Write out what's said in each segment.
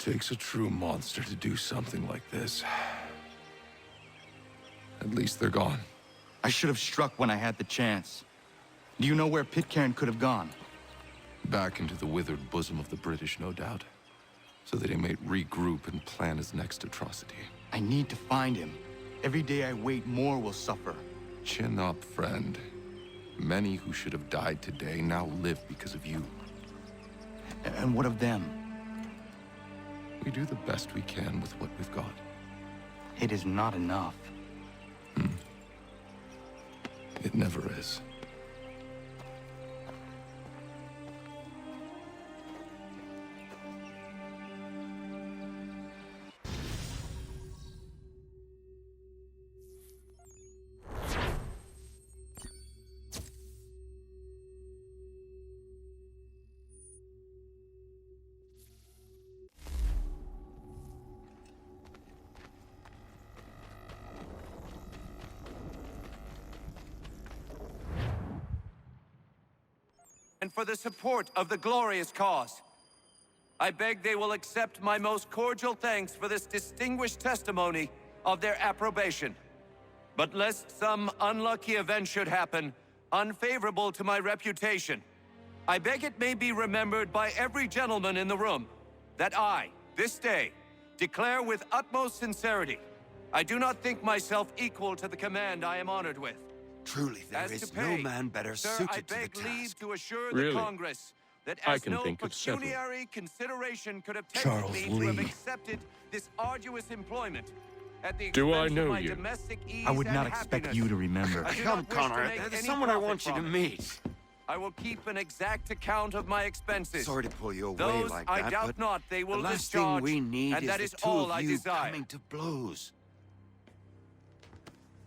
Takes a true monster to do something like this. At least they're gone. I should have struck when I had the chance. Do you know where Pitcairn could have gone? Back into the withered bosom of the British, no doubt. So that he may regroup and plan his next atrocity. I need to find him. Every day I wait, more will suffer. Chin up, friend. Many who should have died today now live because of you. And what of them? We do the best we can with what we've got. It is not enough. It never is. And for the support of the glorious cause. I beg they will accept my most cordial thanks for this distinguished testimony of their approbation. But lest some unlucky event should happen, unfavorable to my reputation, I beg it may be remembered by every gentleman in the room that I, this day, declare with utmost sincerity, I do not think myself equal to the command I am honored with. Truly, there As is to pay, no man better sir, suited I to the beg leave task. to assure Really? the Congress that I as can no think of several. pecuniary consideration could have tempted Charles me to have Lee. accepted this arduous employment at the Do I expense know of my you? domestic ease I would and not expect happiness. you to remember. I do Come, not wish to Connor. make There's any someone I profit want you to from it. meet. I will keep an exact account of my expenses. Sorry to pull you away Those like I that, doubt but not they will the last discharge, thing we need and is that the is two all of I you desire. coming to blows.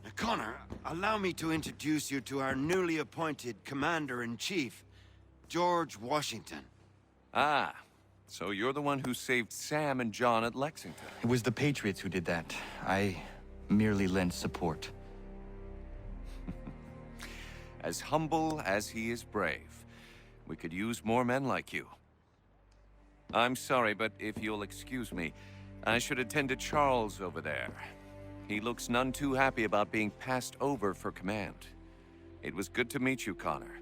Now, Connor, allow me to introduce you to our newly appointed Commander-in-Chief, George Washington. Ah, so you're the one who saved Sam and John at Lexington. It was the Patriots who did that. I merely lent support. As humble as he is brave. We could use more men like you. I'm sorry, but if you'll excuse me, I should attend to Charles over there. He looks none too happy about being passed over for command. It was good to meet you, Connor.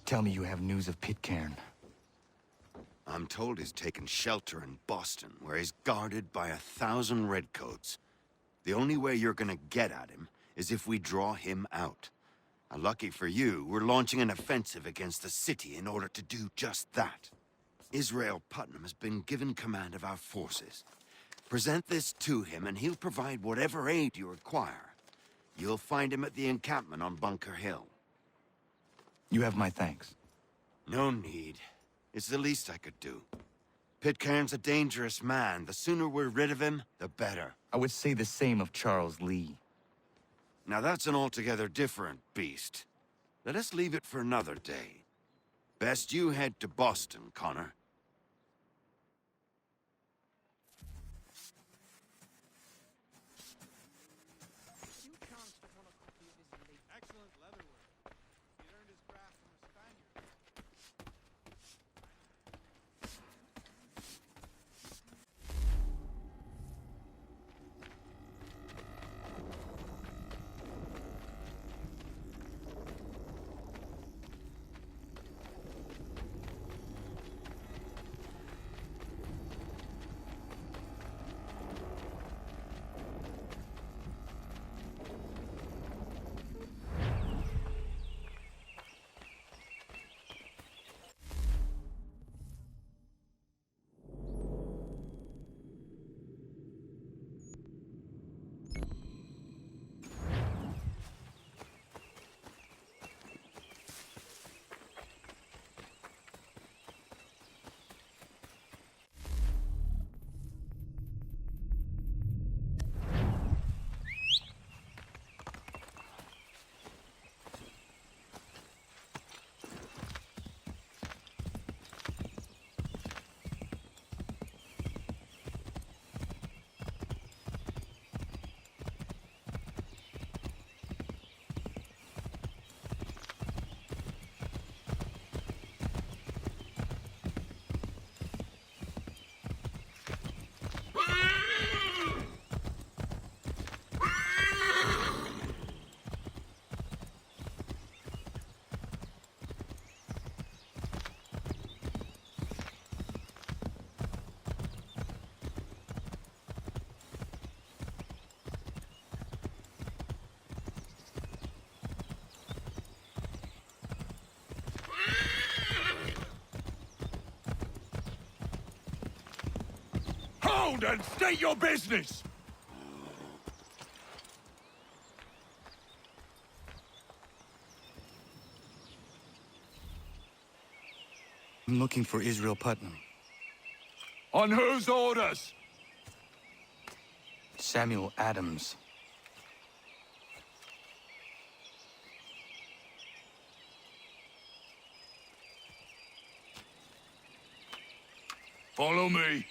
Tell me you have news of Pitcairn. I'm told he's taken shelter in Boston, where he's guarded by 1,000 redcoats. The only way you're gonna get at him is if we draw him out. Lucky for you, we're launching an offensive against the city in order to do just that. Israel Putnam has been given command of our forces. Present this to him and he'll provide whatever aid you require. You'll find him at the encampment on Bunker Hill. You have my thanks. No need. It's the least I could do. Pitcairn's a dangerous man. The sooner we're rid of him, the better. I would say the same of Charles Lee. Now that's an altogether different beast. Let us leave it for another day. Best you head to Boston, Connor. Excellent leatherwork. He learned his craft from a Spaniard. round and state your business! I'm looking for Israel Putnam. On whose orders? Samuel Adams. Follow me.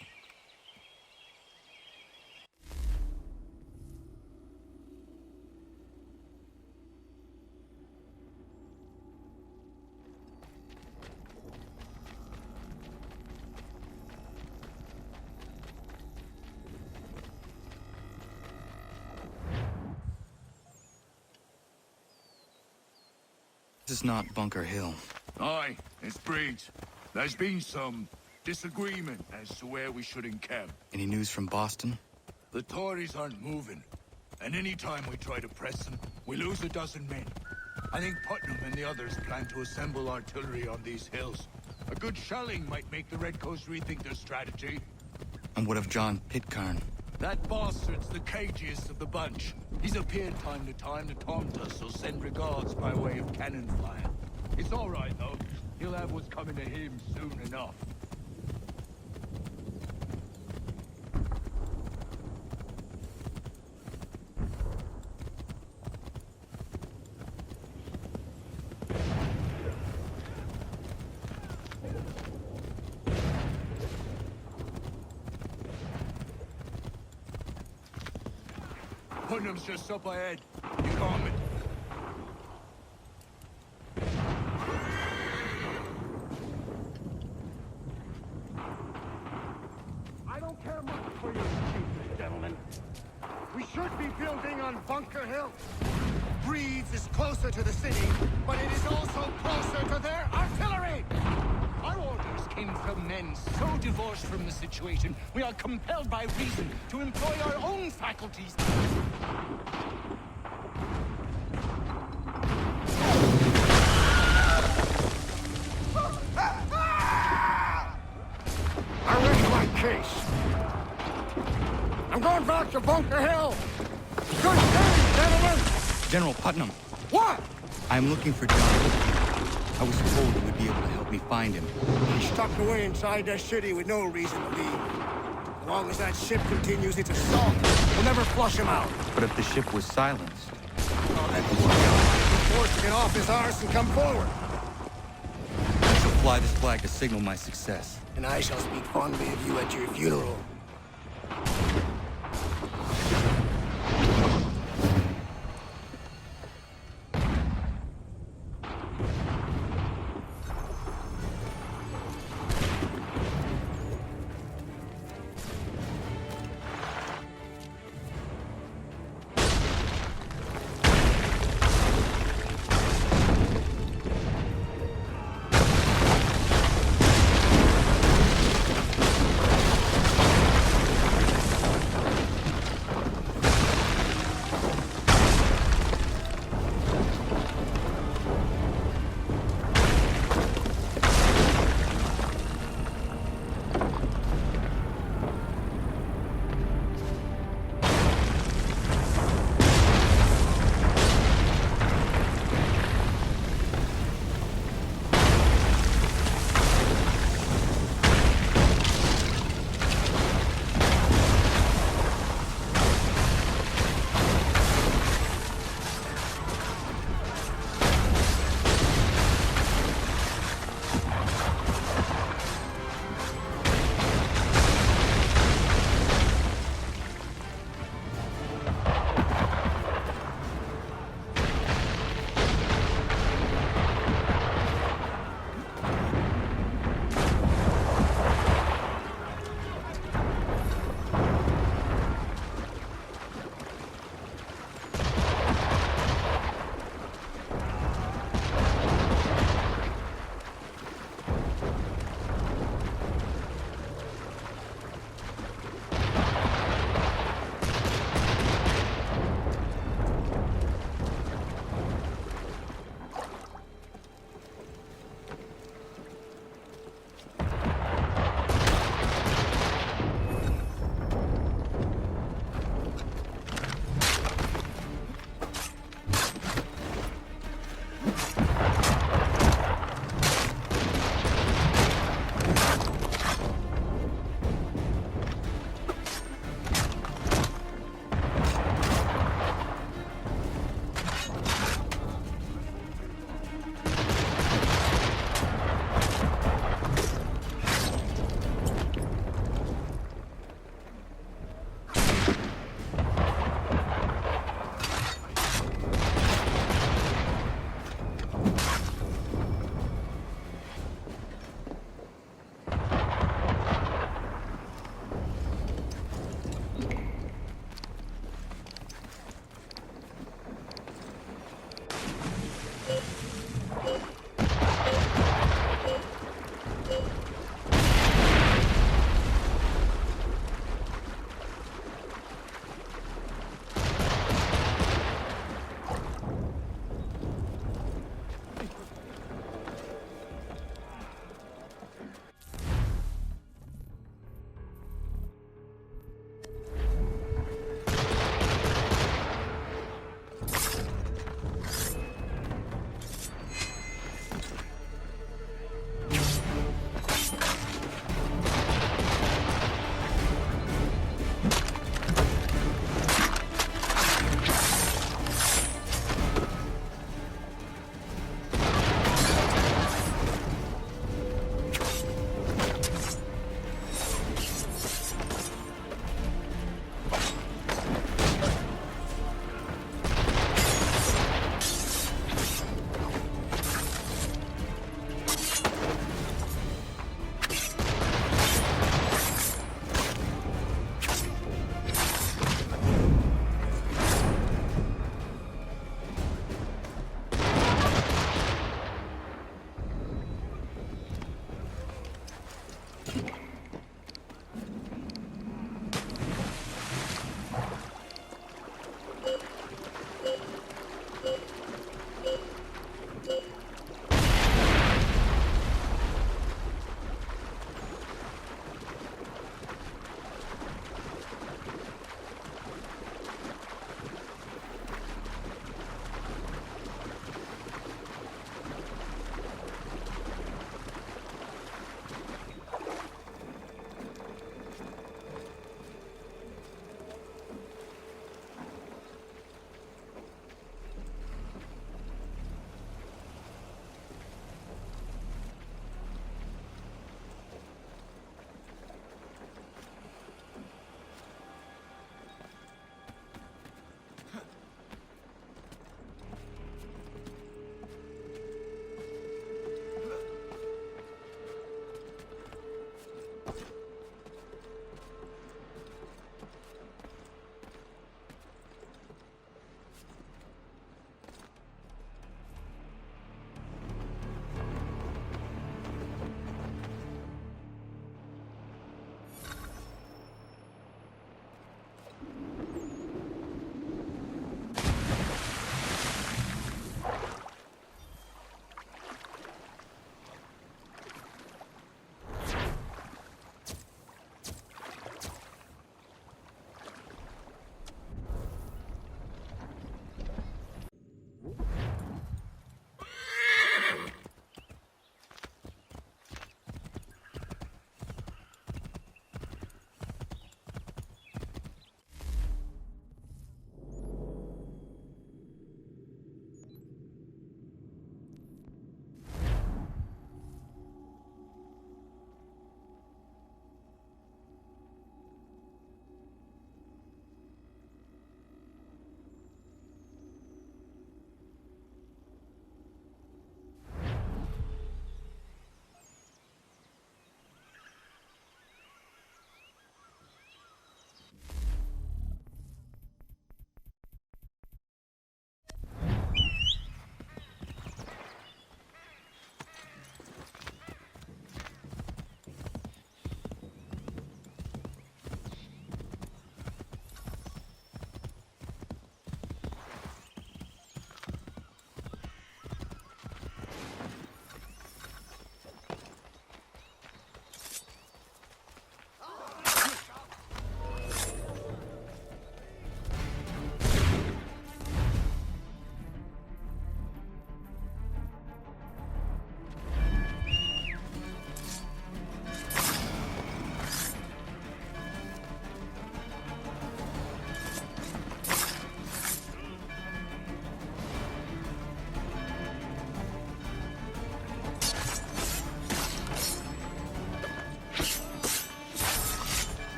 This is not Bunker Hill. Aye, it's Breach. There's been some disagreement as to where we should encamp. Any news from Boston? The Tories aren't moving, and any time we try to press them, we lose a dozen men. I think Putnam and the others plan to assemble artillery on these hills. A good shelling might make the Redcoats rethink their strategy. And what of John Pitcairn? That bastard's the cagiest of the bunch. He's appeared time to time to taunt us, so send regards by way of cannon fire. It's all right, though. He'll have what's coming to him soon enough. Putnam's just up ahead. You coming? I don't care much for your excuses, gentlemen. We should be building on Bunker Hill. Breed's is closer to the city, but it is also closer to their artillery! Our orders came from men so divorced from the situation, we are compelled by reason to employ our own faculties. I rest my case. I'm going back to Bunker Hill. Good day, gentlemen! General Putnam. What? I'm looking for John Pitcairn. I was told you would be able to help me find him. He's tucked away inside that city with no reason to leave. As long as that ship continues its assault, we'll never flush him out. But if the ship was silenced, Oh, that poor guy. He's forced to get off his arse and come forward. I shall fly this flag to signal my success. And I shall speak fondly of you at your funeral.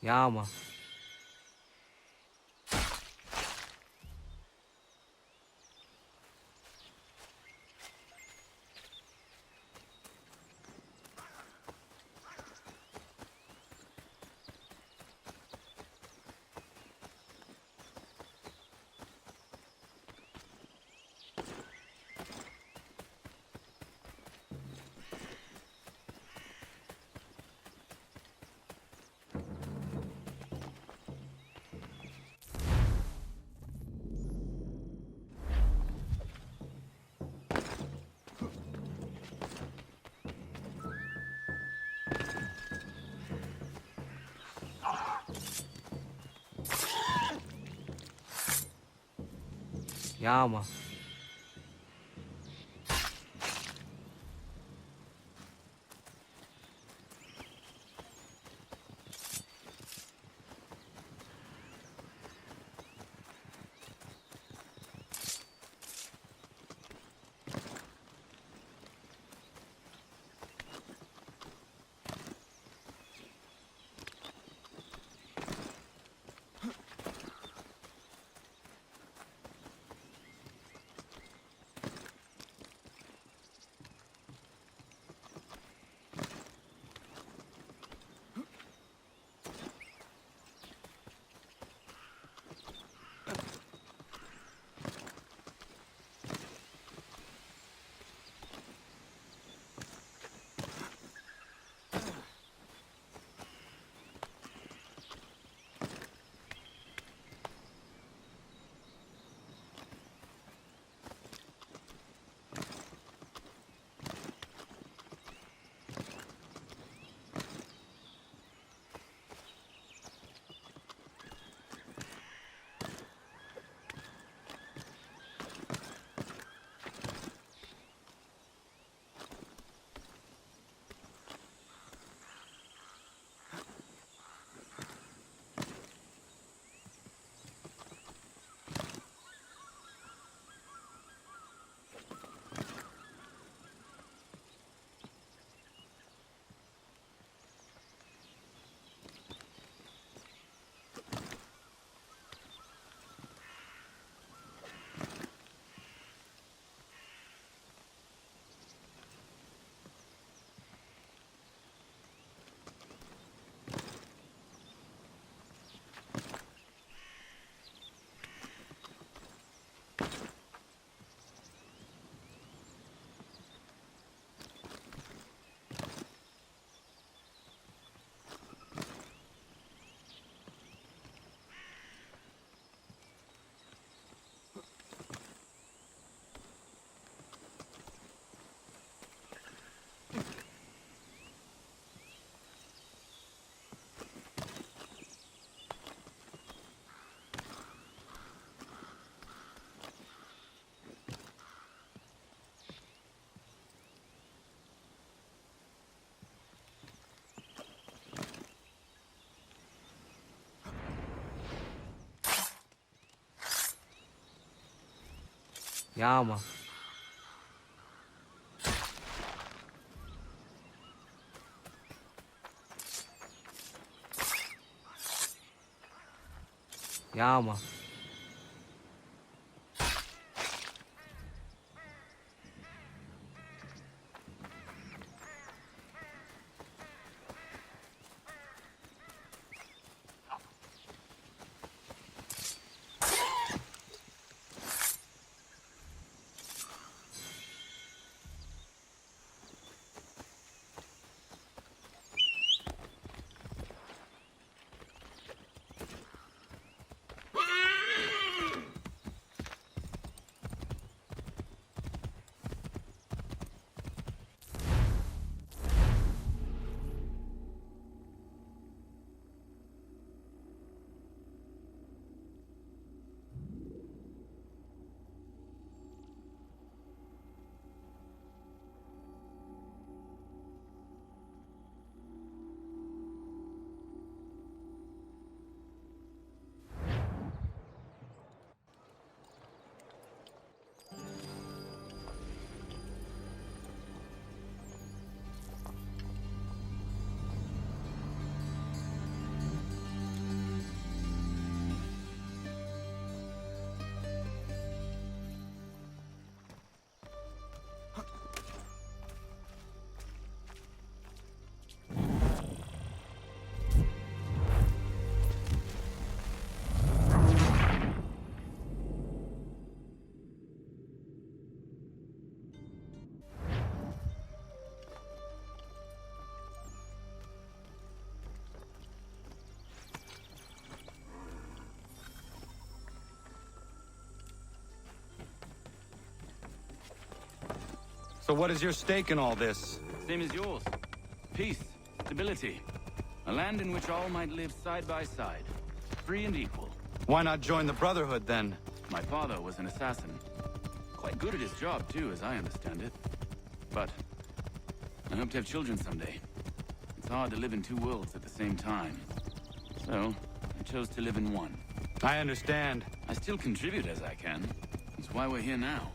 Ja, Mann. Ja, Mann. Ja, Mann. Ja, Mann. So what is your stake in all this? Same as yours. Peace, stability. A land in which all might live side by side, free and equal. Why not join the Brotherhood, then? My father was an assassin. Quite good at his job, too, as I understand it. But I hope to have children someday. It's hard to live in two worlds at the same time. So, I chose to live in one. I understand. I still contribute as I can. That's why we're here now.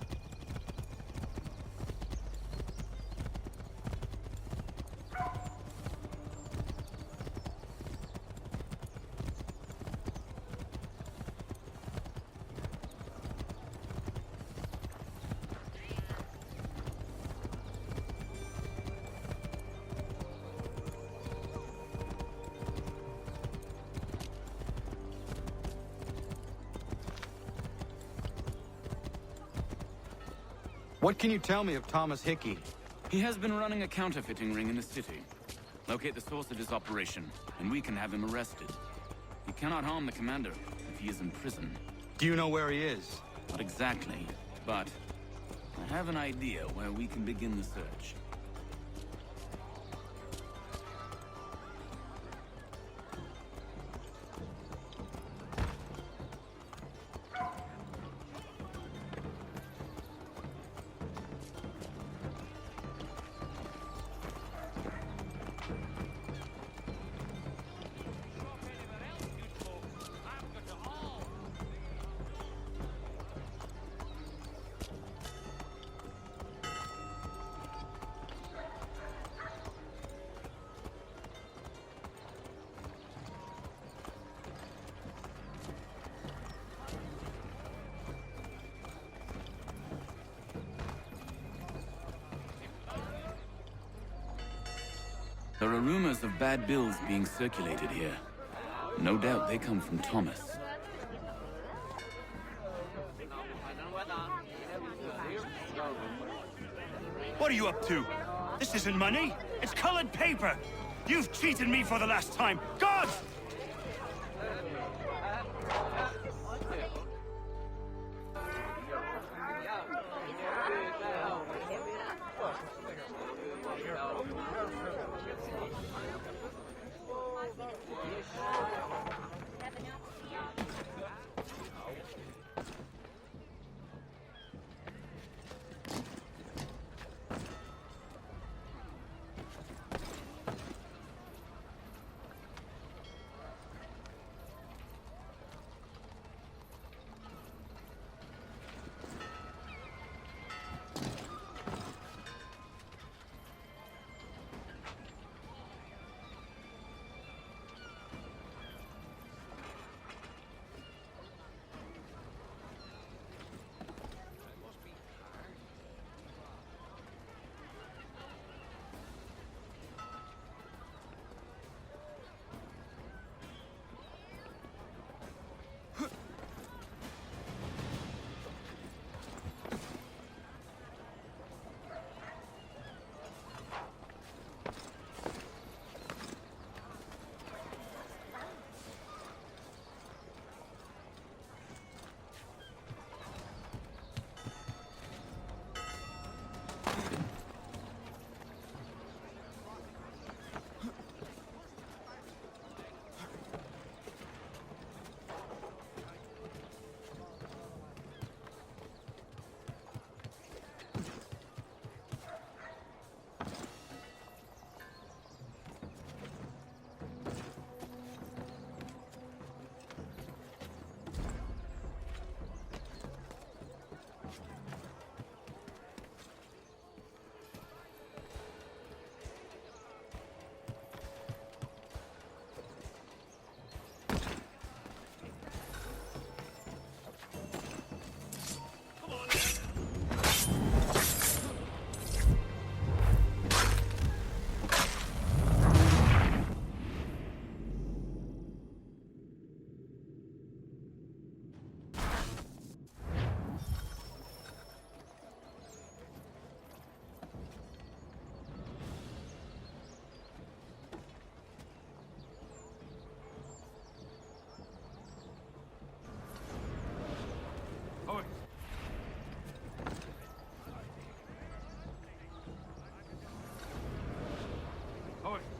What can you tell me of Thomas Hickey? He has been running a counterfeiting ring in the city. Locate the source of his operation, and we can have him arrested. He cannot harm the commander if he is in prison. Do you know where he is? Not exactly, but I have an idea where we can begin the search. There are rumors of bad bills being circulated here. No doubt they come from Thomas. What are you up to? This isn't money. It's colored paper. You've cheated me for the last time. God!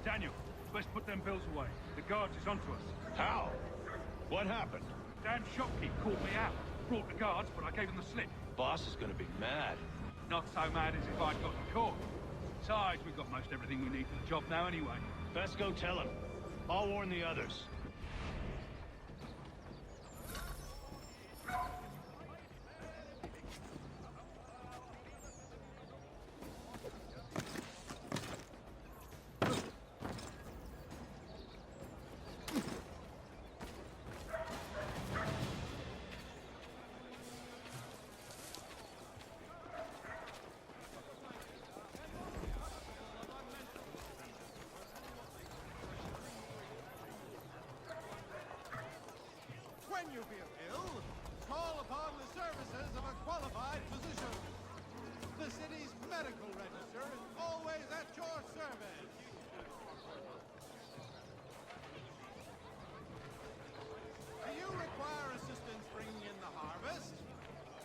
Daniel, best put them bills away. The guards is onto us. How? What happened? Dan shopkeep called me out. Brought the guards, but I gave him the slip. Boss is gonna be mad. Not so mad as if I'd gotten caught. Besides, we've got most everything we need for the job now anyway. Best go tell him. I'll warn the others. When you feel ill, call upon the services of a qualified physician. The city's medical register is always at your service. Do you require assistance bringing in the harvest?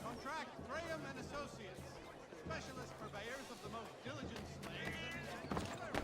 Contract Graham and Associates, specialist purveyors of the most diligent slaves in the service.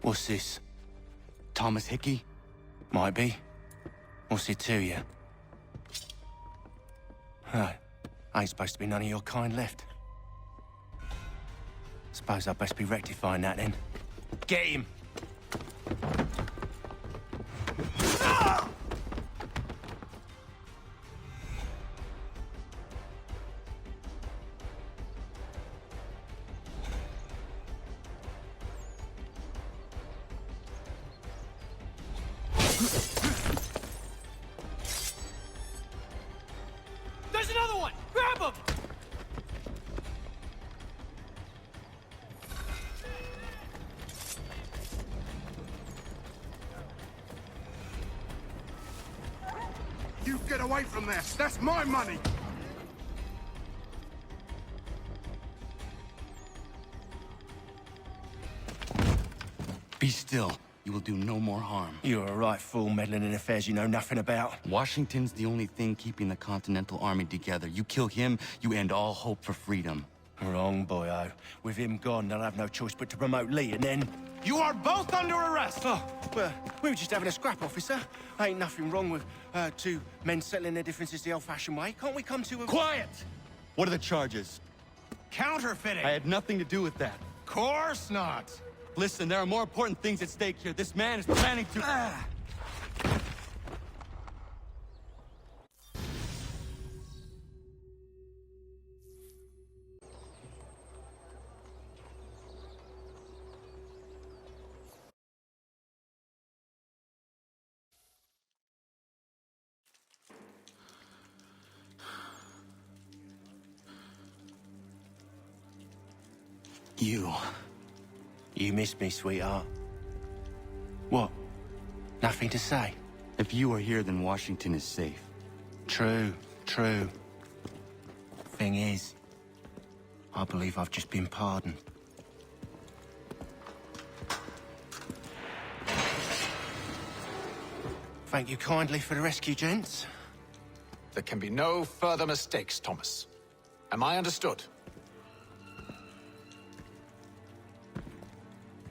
What's this? Thomas Hickey? Might be. What's it to you? Right. Ain't supposed to be none of your kind left. Suppose I'd best be rectifying that then. Get him! There's another one! Grab him! away from there! That's my money! Be still. You will do no more harm. You're a right fool meddling in affairs you know nothing about. Washington's the only thing keeping the Continental Army together. You kill him, you end all hope for freedom. Wrong, boyo. With him gone, they'll have no choice but to promote Lee, and then... You are both under arrest! Oh, well, we were just having a scrap, officer. Ain't nothing wrong with two men settling their differences the old-fashioned way. Can't we come to a... Quiet! What are the charges? Counterfeiting! I had nothing to do with that. Course not! Listen, there are more important things at stake here. This man is planning to... You missed me, sweetheart. What? Nothing to say? If you are here, then Washington is safe. True. Thing is, I believe I've just been pardoned. Thank you kindly for the rescue, gents. There can be no further mistakes, Thomas. Am I understood?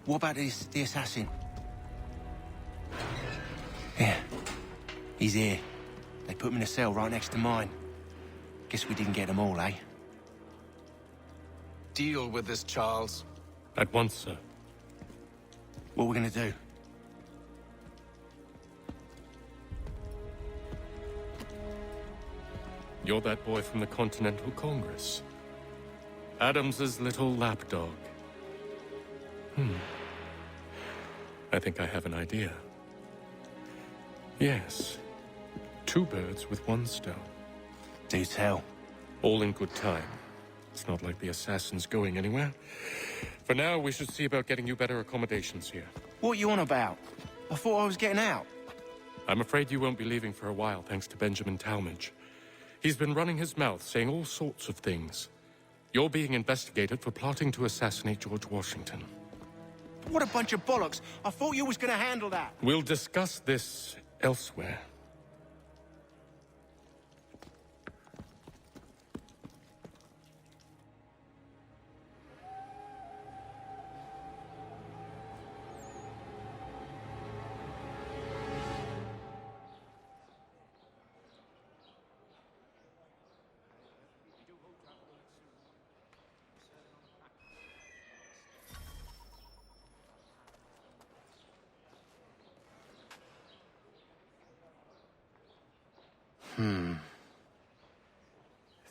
What about the assassin? Yeah. He's here. They put him in a cell right next to mine. Guess we didn't get them all, eh? Deal with this, Charles. At once, sir. What are we gonna do? You're that boy from the Continental Congress. Adams's little lapdog. I think I have an idea. Yes. 2 birds with 1 stone. Do tell. All in good time. It's not like the assassin's going anywhere. For now, we should see about getting you better accommodations here. What are you on about? I thought I was getting out. I'm afraid you won't be leaving for a while, thanks to Benjamin Talmadge. He's been running his mouth, saying all sorts of things. You're being investigated for plotting to assassinate George Washington. What a bunch of bollocks. I thought you was gonna handle that. We'll discuss this elsewhere.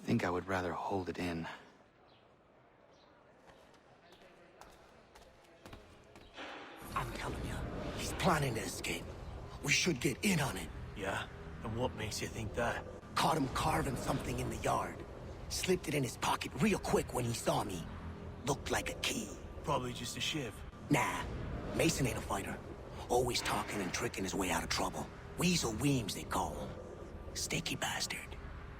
I think I would rather hold it in. I'm telling you, he's planning to escape. We should get in on it. Yeah? And what makes you think that? Caught him carving something in the yard. Slipped it in his pocket real quick when he saw me. Looked like a key. Probably just a shiv. Nah, Mason ain't a fighter. Always talking and tricking his way out of trouble. Weasel Weems, they call him. Sticky bastard.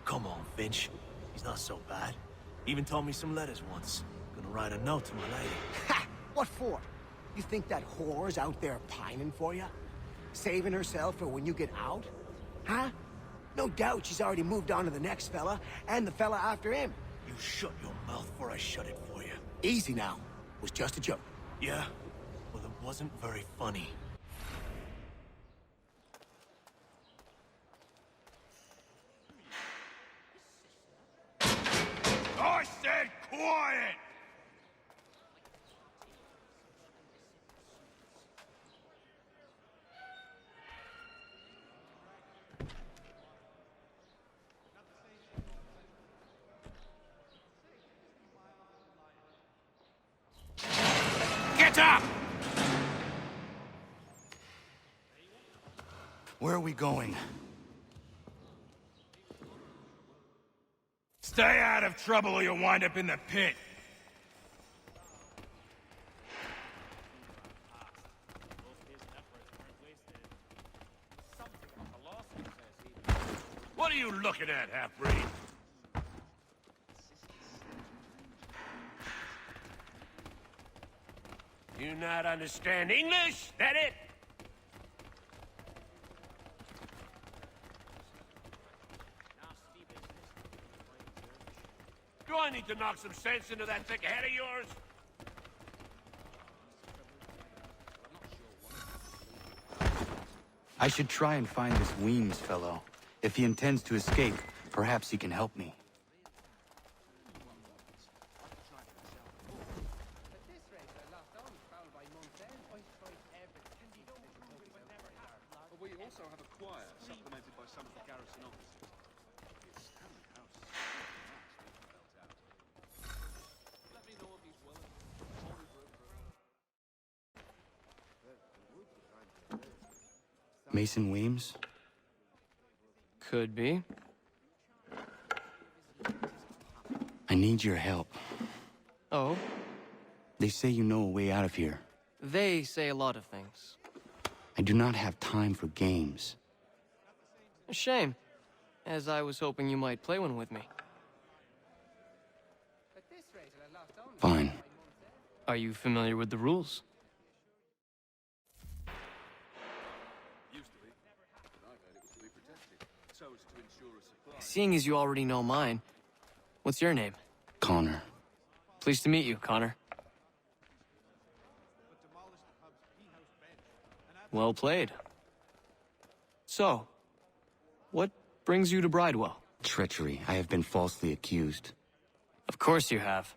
Come on, Finch. He's not so bad. Even told me some letters once. Gonna write a note to my lady. Ha! What for? You think that whore's out there pining for you? Saving herself for when you get out? Huh? No doubt she's already moved on to the next fella, and the fella after him. You shut your mouth before I shut it for you. Easy now. It was just a joke. Yeah? Well, it wasn't very funny. I said quiet! Get up! Where are we going? Stay out of trouble or you'll wind up in the pit. What are you looking at, half-breed? You not understand English? That it? Do I need to knock some sense into that thick head of yours? I should try and find this Weems fellow. If he intends to escape, perhaps he can help me. We also have a choir, supplemented by some of the garrison officers. It's Stanley House. Let me know if he's willing. Mason Weems? Could be. I need your help. Oh? They say you know a way out of here. They say a lot of things. I do not have time for games. A shame, as I was hoping you might play one with me. Fine. Are you familiar with the rules? Seeing as you already know mine, what's your name? Connor. Pleased to meet you, Connor. Well played. So, what brings you to Bridewell? Treachery. I have been falsely accused. Of course you have.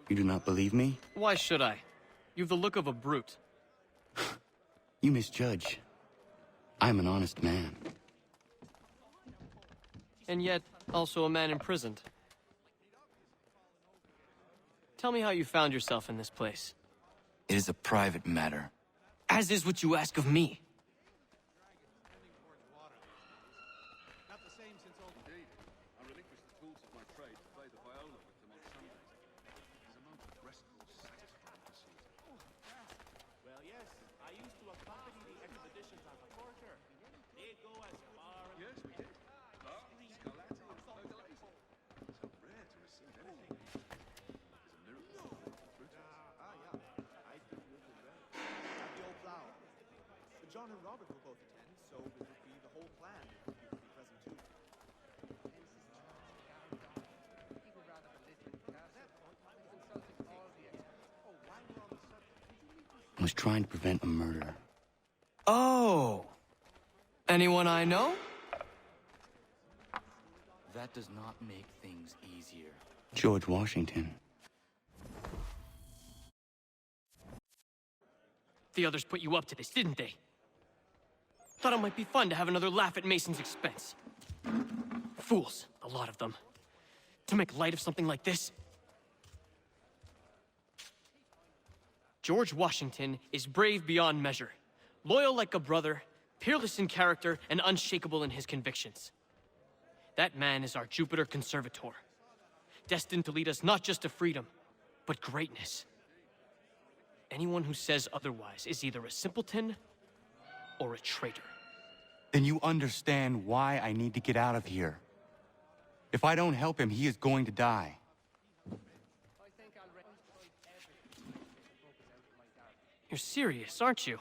You do not believe me? Why should I? You've the look of a brute. You misjudge. I am an honest man. And yet, also a man imprisoned. Tell me how you found yourself in this place. It is a private matter. As is what you ask of me. John and Robert will both attend, so it would be the whole clan if you could be present too. I was trying to prevent a murder. Oh! Anyone I know? That does not make things easier. George Washington. The others put you up to this, didn't they? Thought it might be fun to have another laugh at Mason's expense. Fools, a lot of them. To make light of something like this. George Washington is brave beyond measure, loyal like a brother, peerless in character, and unshakable in his convictions. That man is our Jupiter Conservator, destined to lead us not just to freedom, but greatness. Anyone who says otherwise is either a simpleton or a traitor. Then you understand why I need to get out of here. If I don't help him, he is going to die. You're serious, aren't you?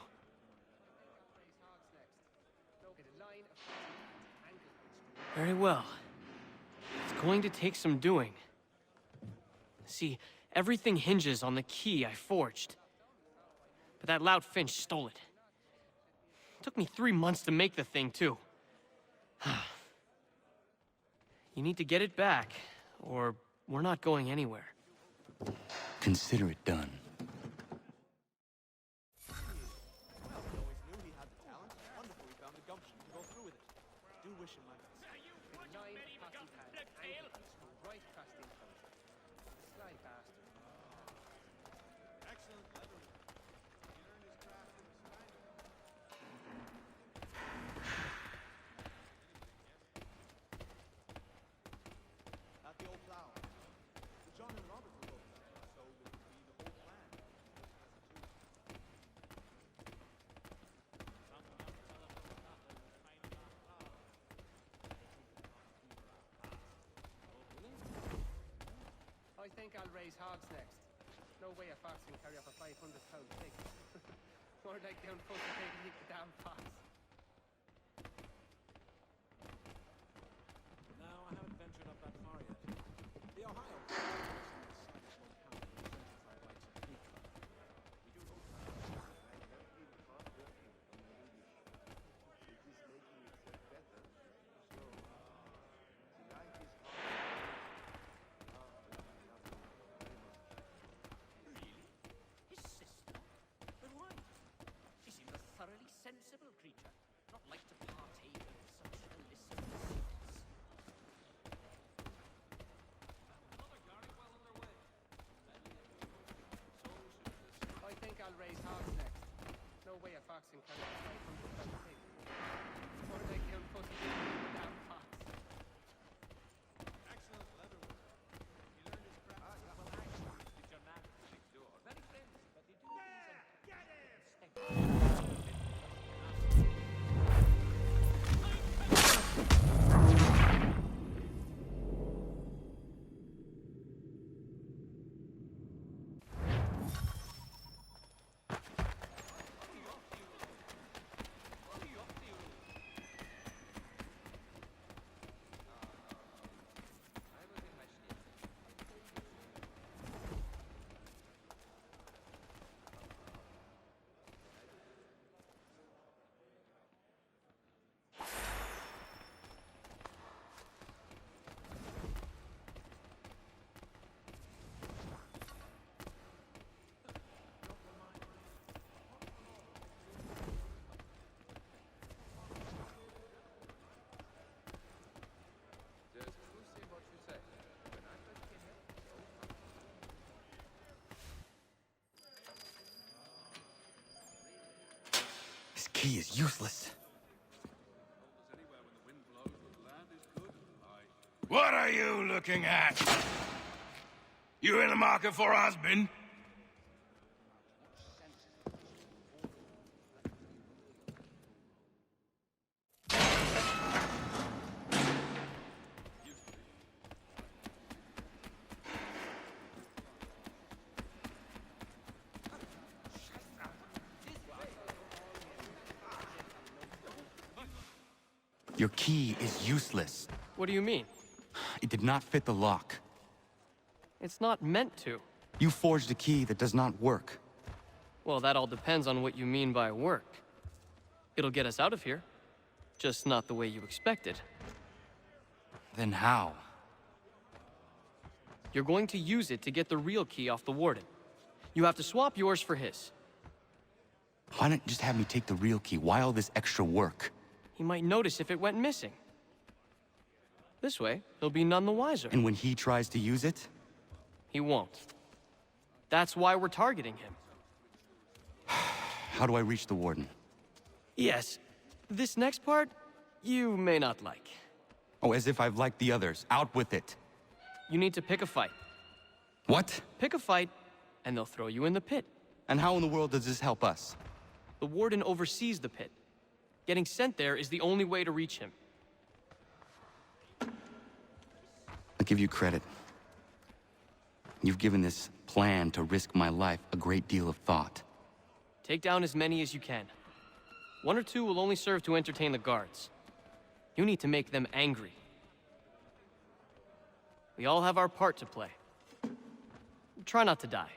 Very well. It's going to take some doing. See, everything hinges on the key I forged. But that loud Finch stole it. Took me 3 months to make the thing, too. You need to get it back, or we're not going anywhere. Consider it done. raise hogs next. No way a fox can carry up a 500-pound pig. More like down fucking pig and eat the damn fox. No, I haven't ventured up that far yet. The Ohio River is in the Savage County, identified by Topeka. We do hope His sister? But why? She seems a thoroughly sensible creature, not like to partake of such illicit sins. I think I'll raise hogs next. No way a fox can carry up a 500-pound pig. More like down fucking pig and eat the damn fox. Excellent leatherwork. He learned his craft. Well, actually, the Germans next door. Very friendly, but they do This key is useless. What are you looking at? You in the market for a husband? Your key is useless. What do you mean? It did not fit the lock. It's not meant to. You forged a key that does not work. Well, that all depends on what you mean by work. It'll get us out of here. Just not the way you expected. Then how? You're going to use it to get the real key off the Warden. You have to swap yours for his. Why not just have me take the real key? Why all this extra work? He might notice if it went missing. This way, he'll be none the wiser. And when he tries to use it? He won't. That's why we're targeting him. How do I reach the Warden? Yes. This next part, you may not like. Oh, as if I've liked the others. Out with it. You need to pick a fight. What? Pick a fight, and they'll throw you in the pit. And how in the world does this help us? The Warden oversees the pit. Getting sent there is the only way to reach him. I'll give you credit. You've given this plan to risk my life a great deal of thought. Take down as many as you can. One or two will only serve to entertain the guards. You need to make them angry. We all have our part to play. Try not to die.